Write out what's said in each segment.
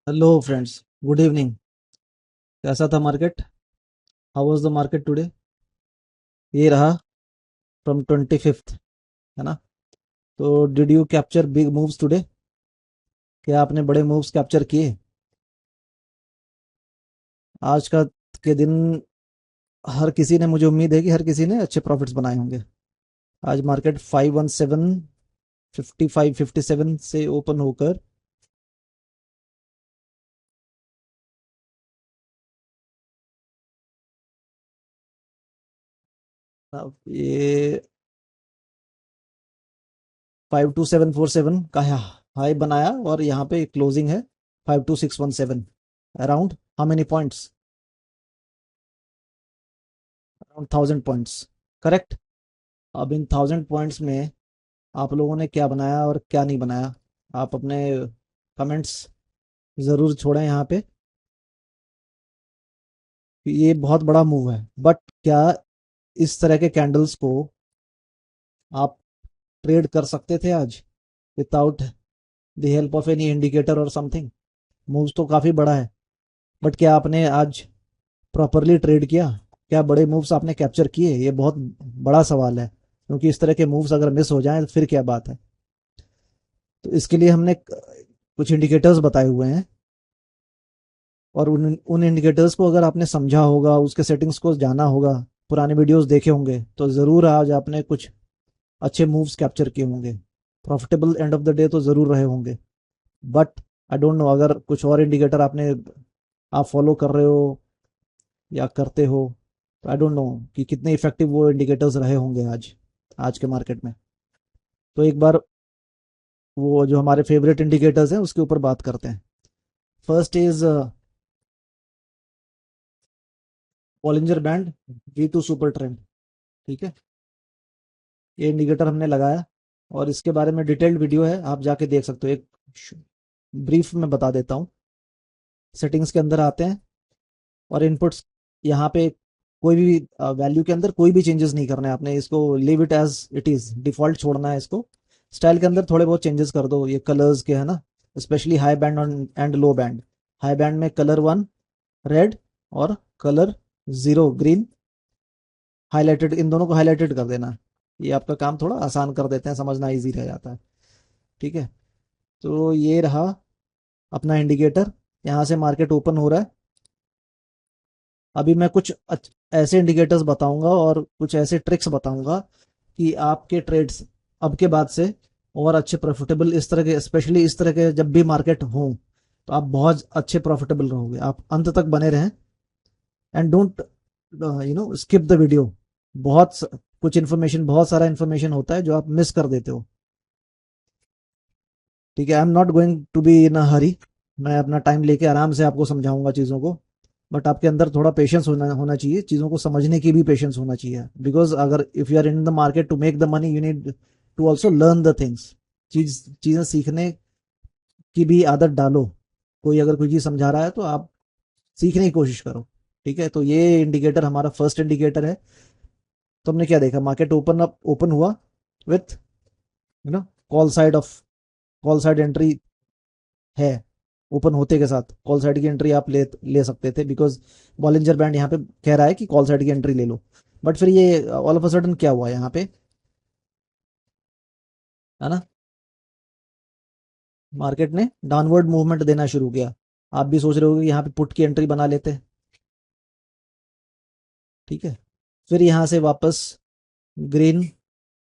Hello friends, good evening. कैसा था market? How was the market today? ये रहा फ्रॉम 25th, है ना? तो did you capture big moves today? क्या आपने बड़े मूव्स कैप्चर किए आज का के दिन? हर किसी ने, मुझे उम्मीद है कि हर किसी ने अच्छे प्रॉफिट्स बनाए होंगे। आज मार्केट 517 55 57 से ओपन होकर अब ये 52747 का हाई बनाया और यहाँ पे क्लोजिंग है 52617। Around how many points? Around 1000 points, correct. अब इन 1000 पॉइंट्स में आप लोगों ने क्या बनाया और क्या नहीं बनाया, आप अपने कमेंट्स ज़रूर छोड़ें यहाँ पे। ये बहुत बड़ा मूव है, बट क्या इस तरह के कैंडल्स को आप ट्रेड कर सकते थे आज without the help of any indicator और समथिंग? मूव तो काफ़ी बड़ा है, बट क्या आपने आज प्रॉपरली ट्रेड किया? क्या बड़े मूव्स आपने कैप्चर किए? ये बहुत बड़ा सवाल है, क्योंकि इस तरह के मूव्स अगर मिस हो जाएं तो फिर क्या बात है। तो इसके लिए हमने कुछ इंडिकेटर्स बताए हुए हैं, और उन उन इंडिकेटर्स को अगर आपने समझा होगा, उसके सेटिंग्स को जाना होगा, पुराने वीडियोस देखे होंगे, तो ज़रूर आज आपने कुछ अच्छे मूव्स कैप्चर किए होंगे, profitable end of the day तो ज़रूर रहे होंगे। बट आई डोंट नो, अगर कुछ और इंडिकेटर आप फॉलो कर रहे हो या करते हो, तो आई डोंट नो कि कितने इफेक्टिव वो इंडिकेटर्स रहे होंगे आज आज के मार्केट में। तो एक बार वो जो हमारे फेवरेट इंडिकेटर्स हैं उसके ऊपर बात करते हैं। First is Bollinger band V2 super trend. ठीक है, ये इंडिकेटर हमने लगाया और इसके बारे में डिटेल्ड वीडियो है, आप जाके देख सकते हो। एक ब्रीफ में बता देता हूँ। सेटिंग्स के अंदर आते हैं और इनपुट्स, यहाँ पे कोई भी वैल्यू के अंदर कोई भी चेंजेस नहीं करने हैं आपने, इसको leave it as it is, default छोड़ना है इसको। स्टाइल के अंदर थोड़े बहुत चेंजेस कर दो, ये कलर्स के है ना, specially high band and low band. High band में कलर 1 रेड और कलर 0 ग्रीन हाईलाइटेड, इन दोनों को हाईलाइटेड कर देना। ये आपका काम थोड़ा आसान कर देते हैं, समझना इजी रह जाता है। ठीक है, तो ये रहा अपना इंडिकेटर। यहाँ से मार्केट ओपन हो रहा है। अभी मैं कुछ ऐसे इंडिकेटर्स बताऊंगा और कुछ ऐसे ट्रिक्स बताऊंगा कि आपके ट्रेड्स अब के बाद से और अच्छे प्रॉफिटेबल, इस तरह के, स्पेशली इस तरह के जब भी मार्केट हो, तो आप बहुत अच्छे प्रॉफिटेबल रहोगे। आप अंत तक बने रहें and don't skip the video. कुछ इन्फॉर्मेशन, बहुत सारा इन्फॉर्मेशन होता है जो आप मिस कर देते हो। ठीक है, I am not going to be in a hurry. मैं अपना टाइम लेके आराम से आपको समझाऊंगा चीज़ों को, बट आपके अंदर थोड़ा पेशेंस होना होना चाहिए, चीज़ों को समझने की भी पेशेंस होना चाहिए। बिकॉज अगर if you are in the market to make the money, you need to also learn the things. चीज़ें सीखने की भी आदत डालो। कोई अगर कोई चीज़ समझा रहा है तो आप सीखने की कोशिश करो। ठीक है, तो ये इंडिकेटर हमारा फर्स्ट इंडिकेटर है। तो हमने क्या देखा, मार्केट ओपन हुआ with you know call side of call side entry है। ओपन होते के साथ कॉल साइड की एंट्री आप ले सकते थे, बिकॉज बॉलिंजर बैंड यहाँ पे कह रहा है कि कॉल साइड की एंट्री ले लो। बट फिर ये ऑल ऑफ अ सडन क्या हुआ यहाँ पे, है ना, मार्केट ने डाउनवर्ड मूवमेंट देना शुरू किया। आप भी सोच रहे हो कि यहाँ पे पुट की एंट्री बना लेते। ठीक है, फिर यहाँ से वापस ग्रीन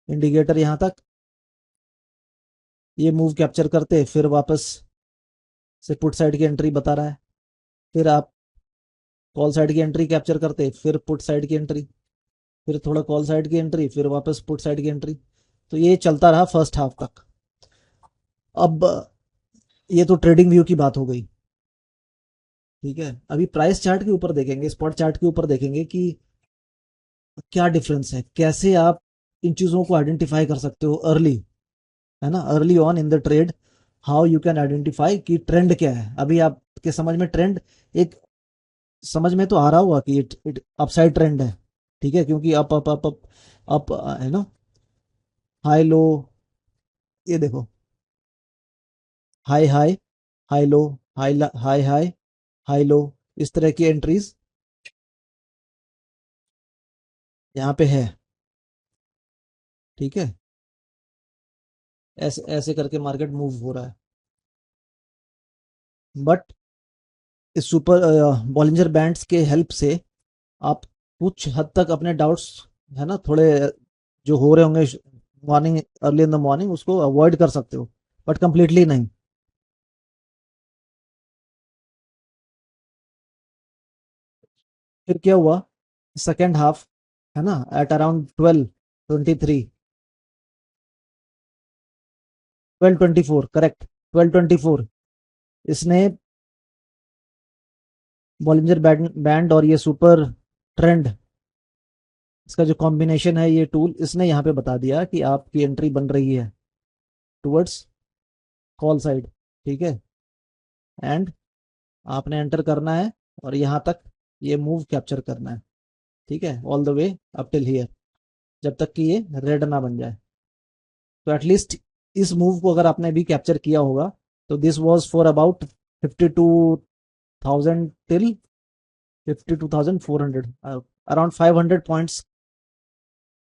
इंडिकेटर यहाँ तक ये मूव कैप्चर करते, फिर वापस से पुट साइड की एंट्री बता रहा है। फिर आप कॉल साइड की एंट्री कैप्चर करते, फिर पुट साइड की एंट्री, फिर थोड़ा कॉल साइड की एंट्री, फिर वापस पुट साइड की एंट्री। तो ये चलता रहा फर्स्ट हाफ तक। अब ये तो ट्रेडिंग व्यू की बात हो गई। ठीक है, अभी प्राइस चार्ट के ऊपर देखेंगे, स्पॉट चार्ट के ऊपर देखेंगे कि क्या डिफरेंस है, कैसे आप इन चीजों को आइडेंटिफाई कर सकते हो अर्ली, है ना, early on in the trade. How you can identify कि ट्रेंड क्या है। अभी आपके समझ में ट्रेंड, एक समझ में तो आ रहा होगा कि इट अपसाइड ट्रेंड है। ठीक है, क्योंकि up up up up up है ना, हाई लो, ये देखो, high high, high low, high high high, high low, इस तरह की एंट्रीज यहाँ पे है। ठीक है, ऐसे ऐसे करके मार्केट मूव हो रहा है। बट इस सुपर बॉलिंजर बैंड्स के हेल्प से आप कुछ हद तक अपने डाउट्स, है ना, थोड़े जो हो रहे होंगे morning, early in the morning, उसको अवॉइड कर सकते हो, बट कंप्लीटली नहीं। फिर क्या हुआ, सेकेंड हाफ, है ना, एट अराउंड 12:23, 12:24, करेक्ट, 12:24, इसने बॉलिंजर बैंड और ये सुपर ट्रेंड, इसका जो कॉम्बिनेशन है, ये टूल इसने यहाँ पे बता दिया कि आपकी एंट्री बन रही है टुवर्ड्स कॉल साइड। ठीक है, एंड आपने एंटर करना है और यहाँ तक ये मूव कैप्चर करना है। ठीक है, all the way up till here, जब तक कि ये रेड ना बन जाए। तो एटलीस्ट इस मूव को अगर आपने भी कैप्चर किया होगा, तो this was for about 52,000 till 52,400, around 500 points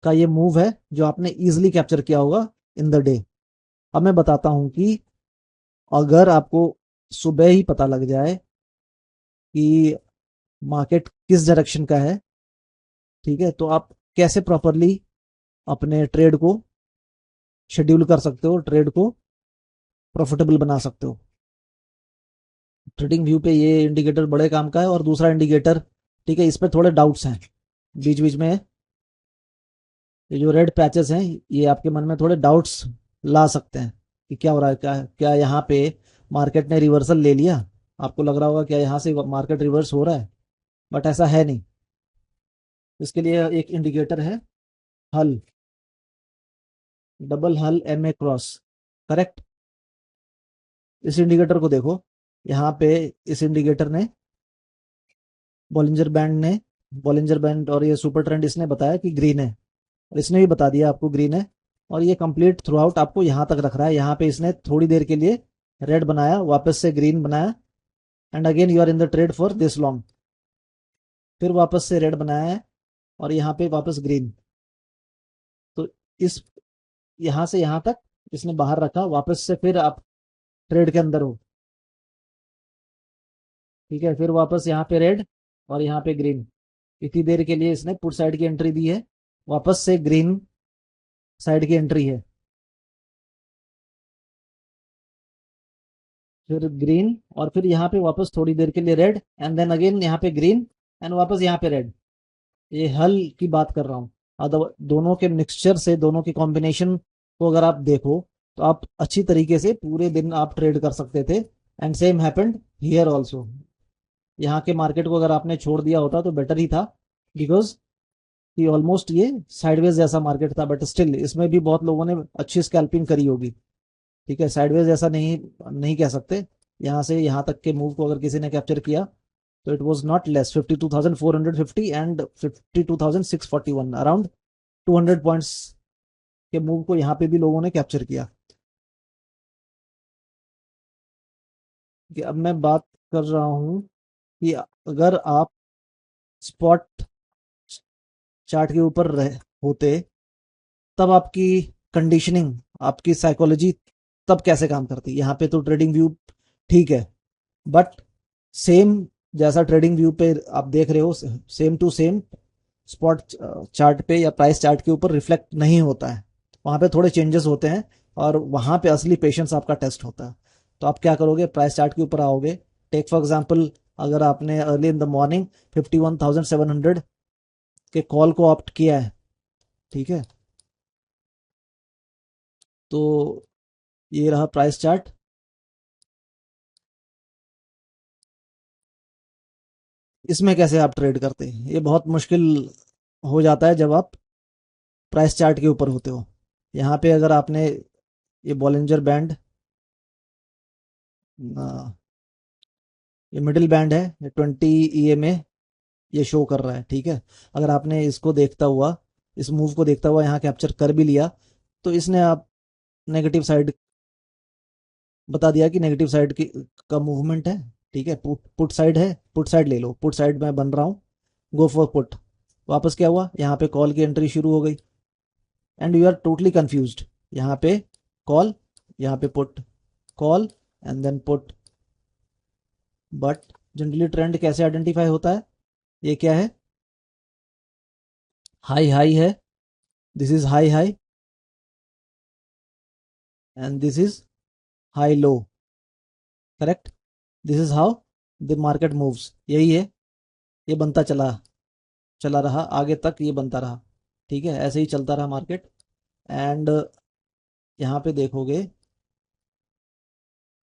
का ये मूव है जो आपने इजीली कैप्चर किया होगा इन द डे। अब मैं बताता हूं कि अगर आपको सुबह ही पता लग जाए कि मार्केट किस डायरेक्शन का है, ठीक है, तो आप कैसे प्रॉपरली अपने ट्रेड को शेड्यूल कर सकते हो, ट्रेड को प्रॉफिटेबल बना सकते हो। ट्रेडिंग व्यू पे ये इंडिकेटर बड़े काम का है। और दूसरा इंडिकेटर, ठीक है, इस पर थोड़े डाउट्स हैं बीच बीच में, ये जो रेड पैचेस हैं, ये आपके मन में थोड़े डाउट्स ला सकते हैं कि क्या हो रहा है, क्या क्या यहाँ पे मार्केट ने रिवर्सल ले लिया। आपको लग रहा होगा क्या यहाँ से मार्केट रिवर्स हो रहा है, बट ऐसा है नहीं। इसके लिए एक इंडिकेटर है, हल, डबल हल एम ए क्रॉस, करेक्ट। इस इंडिकेटर को देखो, यहाँ पे इस इंडिकेटर ने, बॉलिंजर बैंड ने, बॉलिंजर बैंड और ये सुपर ट्रेंड इसने बताया कि ग्रीन है, और इसने भी बता दिया आपको ग्रीन है। और ये कंप्लीट थ्रू आउट आपको यहाँ तक रख रहा है। यहाँ पे इसने थोड़ी देर के लिए रेड बनाया, वापस से ग्रीन बनाया, and again you are in the trade for this long, फिर वापस से रेड बनाया है, और यहाँ पे वापस ग्रीन। तो इस, यहाँ से यहाँ तक इसने बाहर रखा, वापस से फिर आप ट्रेड के अंदर हो। ठीक है, फिर वापस यहाँ पे रेड और यहाँ पे ग्रीन, इतनी देर के लिए इसने पुट साइड की एंट्री दी है, वापस से ग्रीन साइड की एंट्री है, फिर ग्रीन, और फिर यहाँ पे वापस थोड़ी देर के लिए रेड, एंड देन अगेन यहाँ पे ग्रीन, एंड वापस यहाँ पे रेड। ये हल की बात कर रहा हूँ। अदर दोनों के मिक्सचर से, दोनों के कॉम्बिनेशन को अगर आप देखो, तो आप अच्छी तरीके से पूरे दिन आप ट्रेड कर सकते थे। And same happened here also. यहाँ के मार्केट को अगर आपने छोड़ दिया होता तो बेटर ही था, बिकॉज कि ऑलमोस्ट ये साइडवेज जैसा मार्केट था, बट स्टिल इसमें भी बहुत लोगों ने अच्छी स्कैल्पिंग करी होगी। ठीक है, साइडवेज जैसा नहीं, नहीं कह सकते। यहाँ से यहाँ तक के मूव को अगर किसी ने कैप्चर किया, तो it was not less 52,450 and 52,641, around 200 points के मूव को यहाँ पे भी लोगों ने कैप्चर किया। कि अब मैं बात कर रहा हूँ कि अगर आप स्पॉट चार्ट के ऊपर होते, तब आपकी कंडीशनिंग, आपकी साइकोलॉजी तब कैसे काम करती। यहाँ पे तो ट्रेडिंग व्यू ठीक है, बट सेम जैसा ट्रेडिंग व्यू पे आप देख रहे हो, same to same spot chart पे या प्राइस चार्ट के ऊपर रिफ्लेक्ट नहीं होता है। वहां पे थोड़े चेंजेस होते हैं, और वहां पे असली पेशेंस आपका टेस्ट होता है। तो आप क्या करोगे, प्राइस चार्ट के ऊपर आओगे। टेक फॉर एग्जांपल, अगर आपने अर्ली इन द मॉर्निंग 51,700 के कॉल को ऑप्ट किया है, ठीक है, तो ये रहा प्राइस चार्ट। इसमें कैसे आप ट्रेड करते हैं, ये बहुत मुश्किल हो जाता है जब आप प्राइस चार्ट के ऊपर होते हो। यहाँ पे अगर आपने ये बॉलिंजर बैंड, ये मिडिल बैंड है, ये 20 EMA ये शो कर रहा है। ठीक है, अगर आपने इसको देखता हुआ, इस मूव को देखता हुआ यहाँ कैप्चर कर भी लिया, तो इसने आप नेगेटिव साइड बता दिया कि नेगेटिव साइड की का मूवमेंट है। ठीक है, पुट पुट साइड है, पुट साइड ले लो, पुट साइड में बन रहा हूँ, गो फॉर पुट। वापस क्या हुआ, यहाँ पे कॉल की एंट्री शुरू हो गई and you are totally confused. यहाँ पे कॉल, यहाँ पे put, call and then put. But generally trend कैसे आइडेंटिफाई होता है, ये क्या है, हाई हाई है, this is high high and this is high low, correct. This is how the market moves, यही है, ये बनता चला चला रहा आगे तक, ये बनता रहा। ठीक है, ऐसे ही चलता रहा मार्केट। एंड यहाँ पे देखोगे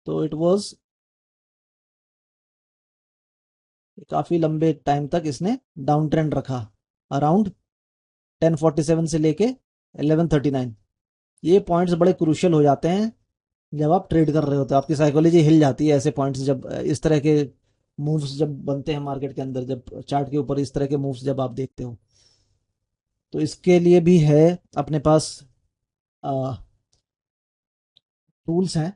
तो इट वाज काफी लंबे टाइम तक इसने डाउन ट्रेंड रखा, अराउंड 1047 से लेके 1139। ये पॉइंट्स बड़े क्रूशियल हो जाते हैं जब आप ट्रेड कर रहे होते हो, आपकी साइकोलॉजी हिल जाती है ऐसे पॉइंट्स जब इस तरह के मूव्स जब बनते हैं मार्केट के अंदर, जब चार्ट के ऊपर इस तरह के मूव्स जब आप देखते हो। तो इसके लिए भी है अपने पास टूल्स हैं।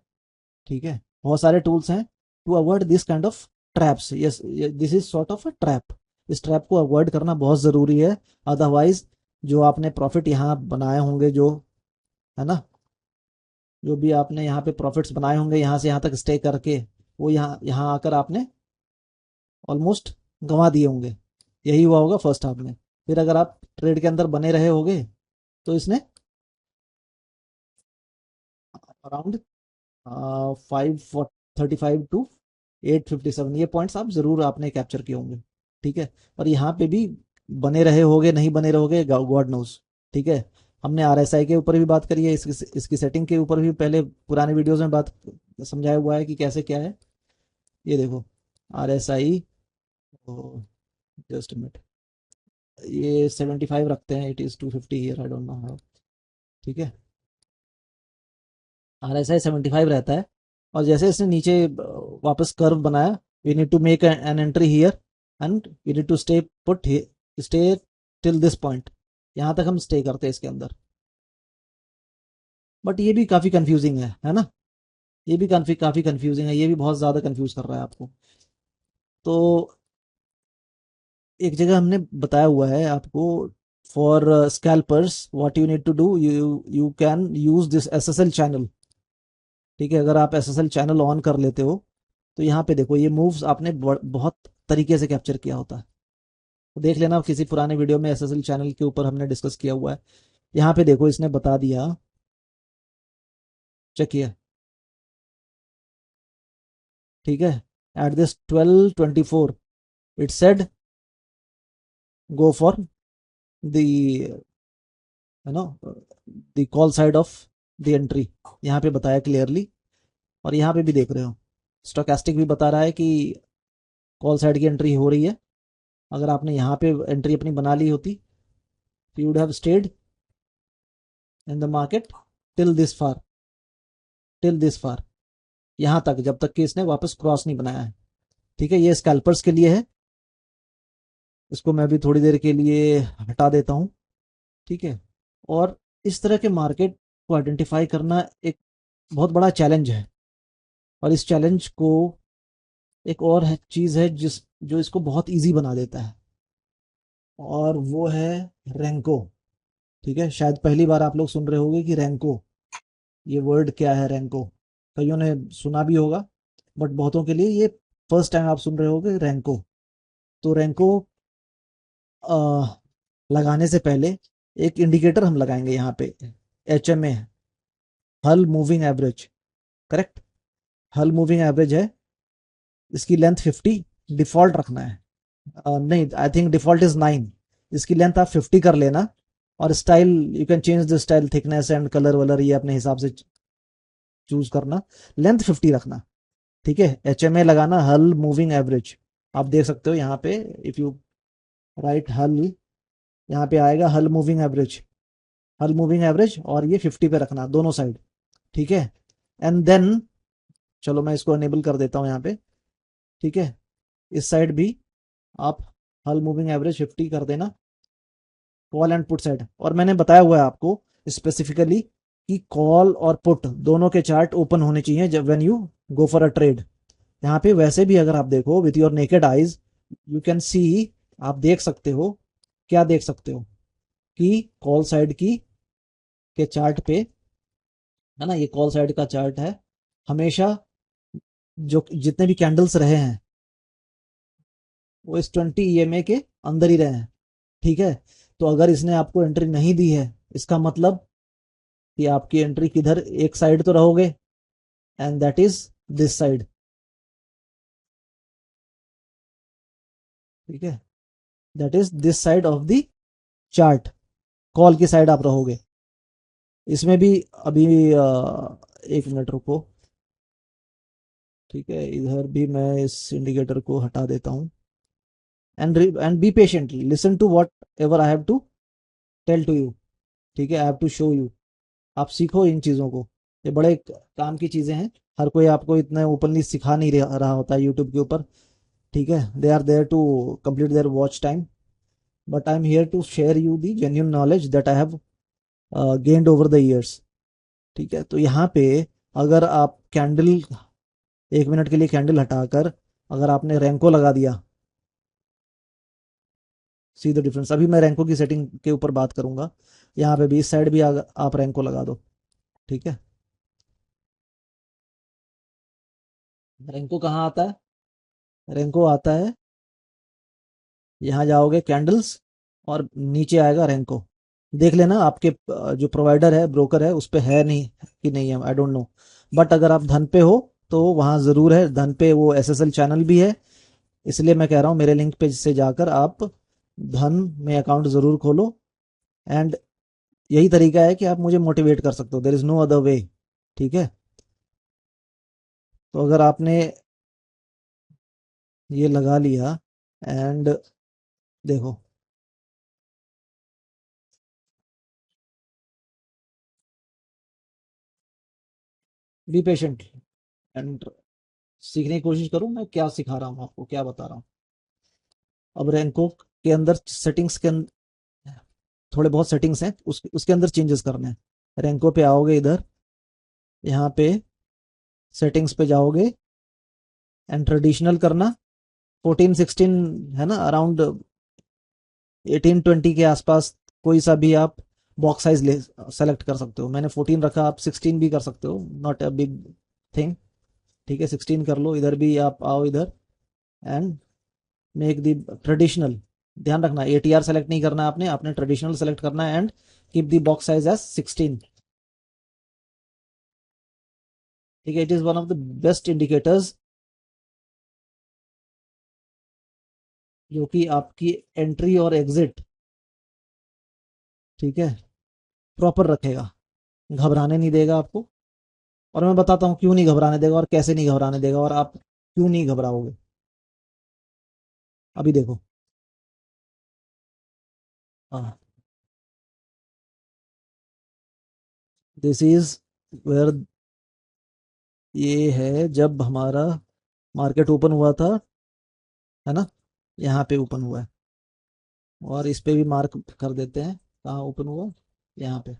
ठीक है, बहुत सारे टूल्स हैं to avoid this kind of traps. Yes, this is sort of a trap. इस ट्रैप को अवॉइड करना बहुत ज़रूरी है, अदरवाइज जो आपने प्रॉफिट यहाँ बनाए होंगे, जो है ना, जो भी आपने यहाँ पे प्रॉफिट्स बनाए होंगे यहाँ से यहाँ तक स्टे करके, वो यहाँ यहाँ आकर आपने ऑलमोस्ट गंवा दिए होंगे। यही हुआ होगा फर्स्ट हाफ में। फिर अगर आप ट्रेड के अंदर बने रहे होगे तो इसने अराउंड 535 टू 857 ये पॉइंट्स आप जरूर आपने कैप्चर किए होंगे। ठीक है, और यहाँ पे भी बने रहे होगे नहीं बने रहोगे, गॉड नोज। ठीक है, हमने आरएसआई के ऊपर भी बात करी है, इसकी सेटिंग के ऊपर भी पहले पुराने वीडियोस में बात समझाया हुआ है कि कैसे क्या है। ये देखो आरएसआई, जस्ट मिनट, ये 75 रखते हैं, it is 250 here, I don't know how. ठीक है, आरएसआई 75 रहता है। और जैसे इसने नीचे वापस कर्व बनाया, we need to make an entry here and we need to stay put, stay till this point. यहाँ तक हम स्टे करते हैं इसके अंदर। बट ये भी काफ़ी कंफ्यूजिंग है ना, ये भी काफ़ी कंफ्यूजिंग है, ये भी बहुत ज़्यादा कंफ्यूज कर रहा है आपको। तो एक जगह हमने बताया हुआ है आपको, for scalpers what you need to do, you can use this SSL channel. ठीक है, अगर आप एसएसएल चैनल ऑन कर लेते हो तो यहाँ पे देखो ये मूव्स आपने बहुत तरीके से कैप्चर किया होता है। तो देख लेना, किसी पुराने वीडियो में एसएसएल चैनल के ऊपर हमने डिस्कस किया हुआ है। यहाँ पे देखो इसने बता दिया, चेक किया। ठीक है, at this 1224 it said go for the know the call side of the entry, यहाँ पे बताया क्लियरली। और यहाँ पे भी देख रहे हो स्टोकेस्टिक भी बता रहा है कि कॉल साइड की एंट्री हो रही है। अगर आपने यहाँ पे एंट्री अपनी बना ली होती, you would have stayed in the market till this far, till this far, यहाँ तक, जब तक कि इसने वापस क्रॉस नहीं बनाया है। ठीक है, ये स्कैल्पर्स के लिए है, इसको मैं भी थोड़ी देर के लिए हटा देता हूँ। ठीक है, और इस तरह के मार्केट को आइडेंटिफाई करना एक बहुत बड़ा चैलेंज है। और इस चैलेंज को एक और चीज़ है जिस जो इसको बहुत इजी बना देता है, और वो है रैंको। ठीक है, शायद पहली बार आप लोग सुन रहे होंगे कि रैंको, ये वर्ड क्या है रैंको, कईयों ने सुना भी होगा बट बहुतों के लिए ये फर्स्ट टाइम आप सुन रहे होगे रैंको। तो रैंको लगाने से पहले एक इंडिकेटर हम लगाएंगे यहाँ पे, HMA, हल मूविंग एवरेज। करेक्ट, हल मूविंग एवरेज है, इसकी लेंथ 50 डिफॉल्ट रखना है। नहीं, आई थिंक डिफॉल्ट इज 9। इसकी लेंथ आप 50 कर लेना, और style you can change the style, thickness and colour वलर ये अपने हिसाब से चूज करना, लेंथ 50 रखना। ठीक है, HMA लगाना, हल मूविंग एवरेज। आप देख सकते हो यहाँ पे, इफ यू राइट हल, यहाँ पे आएगा हल मूविंग एवरेज, हल मूविंग एवरेज, और ये 50 पे रखना दोनों साइड। ठीक है, एंड देन चलो मैं इसको अनेबल कर देता हूँ यहाँ पे। ठीक है, इस साइड भी आप हल मूविंग एवरेज 50 कर देना, कॉल एंड पुट साइड। और मैंने बताया हुआ है आपको स्पेसिफिकली कि कॉल और पुट दोनों के चार्ट ओपन होने चाहिए जब when you go for a trade. यहाँ पे वैसे भी अगर आप देखो with your naked eyes, you can see, आप देख सकते हो, क्या देख सकते हो कि कॉल साइड की के चार्ट पे, है ना, ये कॉल साइड का चार्ट है, हमेशा जो जितने भी कैंडल्स रहे हैं वो इस 20 ईएमए के अंदर ही रहे हैं। ठीक है, तो अगर इसने आपको एंट्री नहीं दी है, इसका मतलब कि आपकी एंट्री किधर, एक साइड तो रहोगे, and that is this side. ठीक है, that is this side of the chart, call की साइड आप रहोगे। इसमें भी अभी एक मिनट रुको। ठीक है, इधर भी मैं इस इंडिकेटर को हटा देता हूँ। And be patient, listen to whatever I have to tell to you. ठीक है, I have to show you, आप सीखो इन चीज़ों को, ये बड़े काम की चीज़ें हैं। हर कोई आपको इतना ओपनली सिखा नहीं रहा होता है यूट्यूब के ऊपर। ठीक है, they are there to complete their watch time, but I am here to share you the genuine knowledge that I have gained over the years. ठीक है, तो यहाँ पे अगर आप कैंडल, 1 मिनट के लिए कैंडल हटाकर अगर आपने रैंको लगा दिया, सी द डिफरेंस। अभी मैं रैंको की सेटिंग के ऊपर बात करूंगा। यहाँ पे भी इस साइड भी आप रैंको लगा दो। ठीक है, रैंको कहाँ आता है, रैंको आता है, यहाँ जाओगे कैंडल्स और नीचे आएगा रैंको। देख लेना आपके जो प्रोवाइडर है, ब्रोकर है, उस पे है नहीं कि नहीं है, आई डोंट नो। बट अगर आप धन पे हो तो वहाँ ज़रूर है, धन पे वो एसएसएल चैनल भी है। इसलिए मैं कह रहा हूँ मेरे लिंक पे से जाकर आप धन में अकाउंट ज़रूर खोलो। एंड यही तरीका है कि आप मुझे मोटिवेट कर सकते हो, there is no other way. ठीक है, तो अगर आपने ये लगा लिया, एंड देखो, बी पेशेंट एंड सीखने की कोशिश करो, मैं क्या सिखा रहा हूँ आपको, क्या बता रहा हूँ। अब रैंको के अंदर सेटिंग्स के थोड़े बहुत सेटिंग्स हैं, उसके अंदर चेंजेस करने हैं। रैंको पे आओगे, इधर यहाँ पे सेटिंग्स पे जाओगे, एंड ट्रेडिशनल करना, 14 16 है ना, अराउंड 18 20 के आसपास कोई सा भी आप बॉक्स साइज ले सेलेक्ट कर सकते हो। मैंने 14 रखा, आप 16 भी कर सकते हो, नॉट अ बिग थिंग। ठीक है, 16 कर लो। इधर भी आप आओ इधर, एंड मेक दी ट्रेडिशनल। ध्यान रखना एटीआर सेलेक्ट नहीं करना है आपने, आपने ट्रेडिशनल सेलेक्ट करना है, and keep the box size as 16। ठीक है, it is one of the best indicators जो कि आपकी एंट्री और एग्जिट, ठीक है, प्रॉपर रखेगा, घबराने नहीं देगा आपको। और मैं बताता हूँ क्यों नहीं घबराने देगा और कैसे नहीं घबराने देगा और आप क्यों नहीं घबराओगे। अभी देखो, हाँ, दिस इज वेयर, ये है जब हमारा मार्केट ओपन हुआ था, है ना, यहाँ पे ओपन हुआ है, और इस पे भी मार्क कर देते हैं कहाँ ओपन हुआ, यहाँ पे।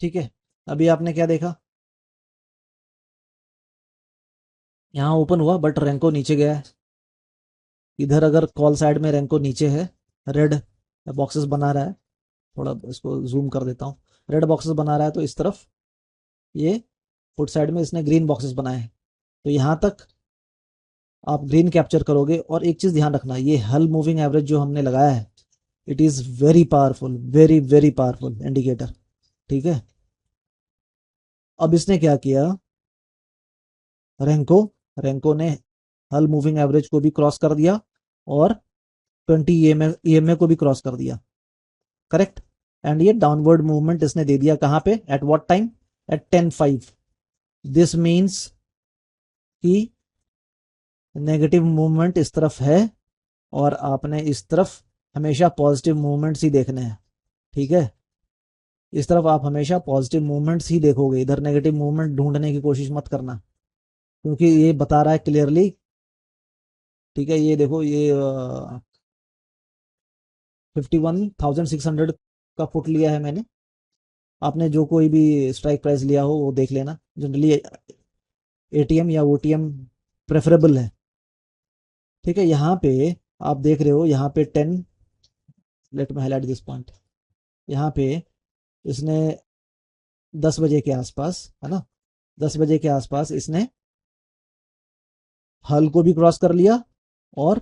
ठीक है, अभी आपने क्या देखा, यहाँ ओपन हुआ बट रैंको नीचे गया है। इधर अगर कॉल साइड में रैंको नीचे है, रेड बॉक्सेस बना रहा है, थोड़ा इसको जूम कर देता हूँ, रेड बॉक्सेस बना रहा है, तो इस तरफ ये फुट साइड में इसने ग्रीन बॉक्सेस बनाए हैं। तो यहाँ तक आप ग्रीन कैप्चर करोगे। और एक चीज ध्यान रखना, ये हल मूविंग एवरेज जो हमने लगाया है, it is very powerful, very very powerful indicator. ठीक है, अब इसने क्या किया, रैंको रैंको ने हल मूविंग एवरेज को भी क्रॉस कर दिया और 20 ईएमए को भी क्रॉस कर दिया। करेक्ट, एंड ये डाउनवर्ड मूवमेंट इसने दे दिया कहां पे, at what time, at 10:05। This means कि नेगेटिव मूवमेंट इस तरफ है, और आपने इस तरफ हमेशा पॉजिटिव मूवमेंट्स ही देखने हैं। ठीक है, इस तरफ आप हमेशा पॉजिटिव मूवमेंट्स ही देखोगे, इधर नेगेटिव मूवमेंट ढूंढने की कोशिश मत करना, क्योंकि ये बता रहा है क्लियरली। ठीक है, ये देखो, ये 51,600 का पुट लिया है मैंने, आपने जो कोई भी स्ट्राइक प्राइस लिया हो वो देख लेना। जनरली एटीएम या ओटीएम प्रेफरेबल है। ठीक है, यहाँ पे आप देख रहे हो, यहाँ पे 10, let me highlight this point. यहाँ पे इसने 10 बजे के आसपास, है ना, 10 बजे के आसपास इसने हल को भी क्रॉस कर लिया और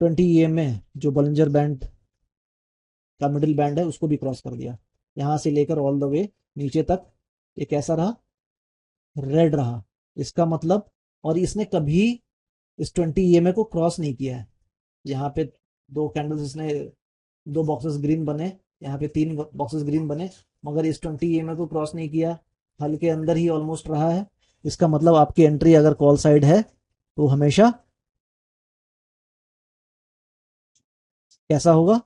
20 EM में जो बॉलिंजर बैंड का मिडिल बैंड है उसको भी क्रॉस कर दिया। यहाँ से लेकर ऑल द वे नीचे तक ये कैसा रहा, रेड रहा। इसका मतलब, और इसने कभी इस 20 EMA को क्रॉस नहीं किया है। यहाँ पे दो कैंडल्स इसने, दो बॉक्सेस ग्रीन बने, यहाँ पे 3 बॉक्सेस ग्रीन बने, मगर इस 20 EMA को क्रॉस नहीं किया, हल के अंदर ही ऑलमोस्ट रहा है। इसका मतलब आपकी एंट्री अगर कॉल साइड है तो हमेशा कैसा होगा,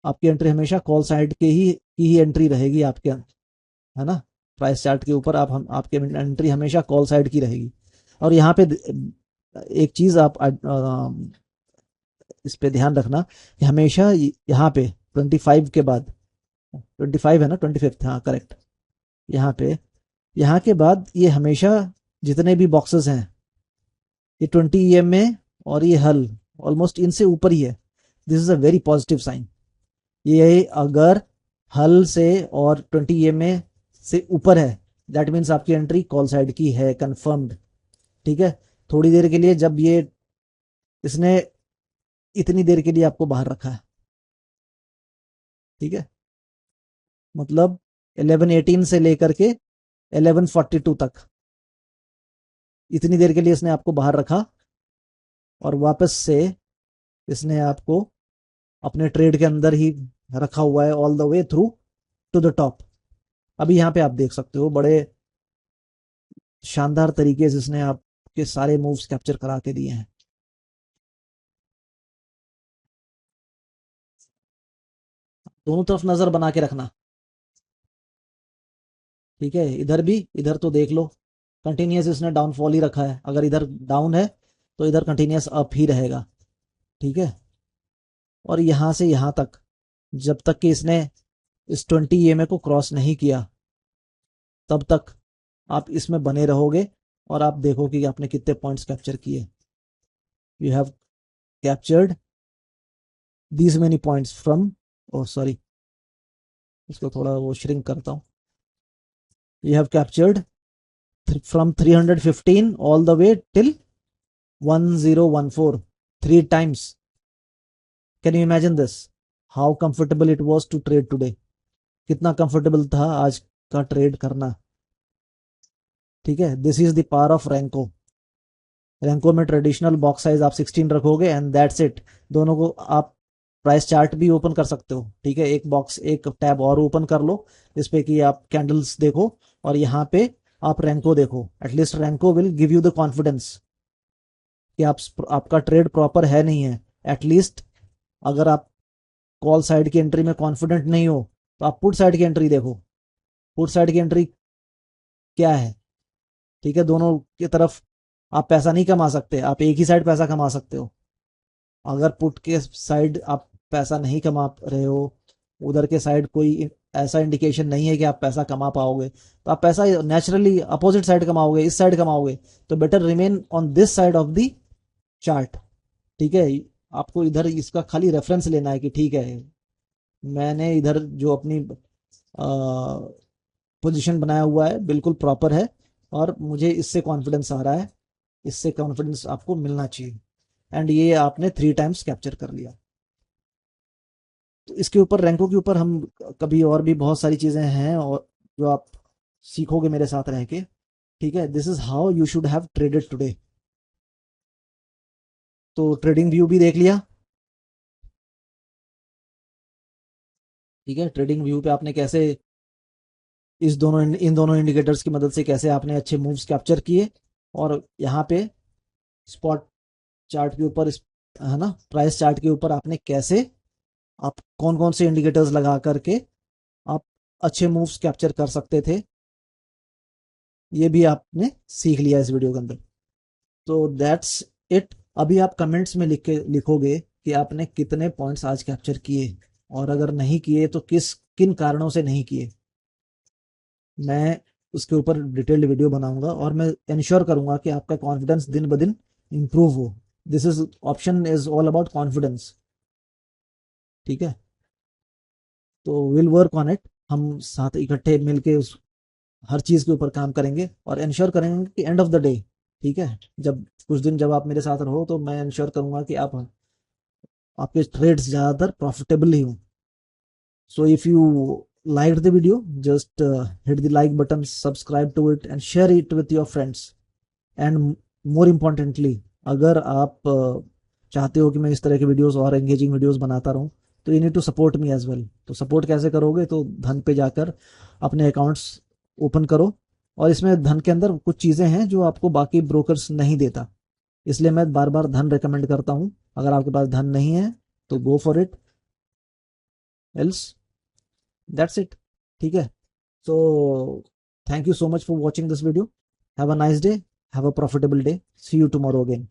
आपकी एंट्री हमेशा कॉल साइड के ही की ही एंट्री रहेगी आपके, है ना। प्राइस चार्ट के ऊपर आपके एंट्री हमेशा कॉल साइड की रहेगी। और यहाँ पे एक चीज आप इस पे ध्यान रखना कि हमेशा यहाँ पे 25 के बाद, 25 है ना, 25, हाँ करेक्ट, यहाँ पे, यहाँ के बाद ये हमेशा जितने भी बॉक्सेस हैं ये 20 EM में और ये हल ऑलमोस्ट इनसे ऊपर ही है। This is a very positive sign. ये अगर हल से और 20 EM से ऊपर है, दैट मीन्स आपकी एंट्री कॉल साइड की है, कंफर्म्ड। ठीक है, थोड़ी देर के लिए जब ये इसने इतनी देर के लिए आपको बाहर रखा है, ठीक है, मतलब 11:18 से लेकर के 11:42 तक इतनी देर के लिए इसने आपको बाहर रखा और वापस से इसने आपको अपने ट्रेड के अंदर ही रखा हुआ है all the way through to the top. अभी यहाँ पे आप देख सकते हो बड़े शानदार तरीके से इसने आपके सारे मूव्स कैप्चर करा के दिए हैं। दोनों तरफ नजर बना के रखना। ठीक है, इधर भी, इधर तो देख लो कंटिन्यूस इसने डाउनफॉल ही रखा है। अगर इधर डाउन है तो इधर कंटिन्यूस अप ही रहेगा। ठीक है, और यहां से यहां तक जब तक कि इसने इस 20 EMA को क्रॉस नहीं किया तब तक आप इसमें बने रहोगे और आप देखो कि आपने कितने पॉइंट्स कैप्चर किए। You have captured these many points from, oh sorry, इसको थोड़ा वो श्रिंक करता हूं। You have captured from 315 all the way till 1014, 3 times. Can you imagine this, how comfortable it was to trade today. कितना comfortable था आज का trade करना। ठीक है, this is the power of Renko. Renko में ट्रेडिशनल बॉक्स साइज आप 16 रखोगे एंड दैट्स इट। दोनों को आप प्राइस चार्ट भी ओपन कर सकते हो। ठीक है, एक बॉक्स, एक टैब और ओपन कर लो जिसपे कि आप कैंडल्स देखो और यहाँ पे आप रैंको देखो। At least Renko will give you the confidence कि आपका ट्रेड प्रॉपर है नहीं है। एटलीस्ट अगर आप कॉल साइड की एंट्री में कॉन्फिडेंट नहीं हो तो आप पुट साइड की एंट्री देखो। पुट साइड की एंट्री क्या है। ठीक है, दोनों की तरफ आप पैसा नहीं कमा सकते, आप एक ही साइड पैसा कमा सकते हो। अगर पुट के साइड आप पैसा नहीं कमा रहे हो, उधर के साइड कोई ऐसा इंडिकेशन नहीं है कि आप पैसा कमा पाओगे, तो आप पैसा नेचुरली अपोजिट साइड कमाओगे, इस साइड कमाओगे। तो better remain on this side of the chart. ठीक है, आपको इधर इसका खाली रेफरेंस लेना है कि ठीक है, मैंने इधर जो अपनी पोजीशन बनाया हुआ है बिल्कुल प्रॉपर है और मुझे इससे कॉन्फिडेंस आ रहा है, इससे कॉन्फिडेंस आपको मिलना चाहिए। एंड ये आपने 3 टाइम्स कैप्चर कर लिया। तो इसके ऊपर, रैंकों के ऊपर हम कभी और भी बहुत सारी चीजें हैं और जो आप सीखोगे मेरे साथ रह के। ठीक है, this is how you should have traded today. तो ट्रेडिंग व्यू भी देख लिया। ठीक है, ट्रेडिंग व्यू पे आपने कैसे इन दोनों इंडिकेटर्स की मदद से कैसे आपने अच्छे मूव्स कैप्चर किए। और यहाँ पे स्पॉट चार्ट के ऊपर, है ना, प्राइस चार्ट के ऊपर आपने कैसे, आप कौन कौन से इंडिकेटर्स लगा करके आप अच्छे मूव्स कैप्चर कर सकते थे, ये भी आपने सीख लिया इस वीडियो के अंदर। तो दैट्स इट। अभी आप कमेंट्स में लिखोगे कि आपने कितने पॉइंट्स आज कैप्चर किए और अगर नहीं किए तो किस किन कारणों से नहीं किए। मैं उसके ऊपर डिटेल्ड वीडियो बनाऊंगा और मैं इंश्योर करूंगा कि आपका कॉन्फिडेंस दिन ब दिन इंप्रूव हो। This is option is all about confidence. ठीक है, तो विल वर्क ऑन इट। हम साथ इकट्ठे मिलके उस हर चीज के ऊपर काम करेंगे और इंश्योर करेंगे कि एंड ऑफ द डे, ठीक है, जब कुछ दिन जब आप मेरे साथ रहो तो मैं इंश्योर करूंगा कि आपके ट्रेड्स ज्यादातर प्रॉफिटेबल ही हो। So if you liked the video, just hit the like button, subscribe to it and share it with your friends. And more importantly, अगर आप चाहते हो कि मैं इस तरह के वीडियोस और एंगेजिंग वीडियोस बनाता रहूं, तो you need to support me as well. तो सपोर्ट कैसे करोगे? तो धन पे जाकर अपने अकाउंट्स ओपन करो, और इसमें धन के अंदर कुछ चीजें हैं जो आपको बाकी ब्रोकर्स नहीं देता, इसलिए मैं बार बार धन रिकमेंड करता हूं। अगर आपके पास धन नहीं है तो go for it, else that's it. ठीक है, so thank you so much for watching this video. Have a nice day, have a profitable day, see you tomorrow again.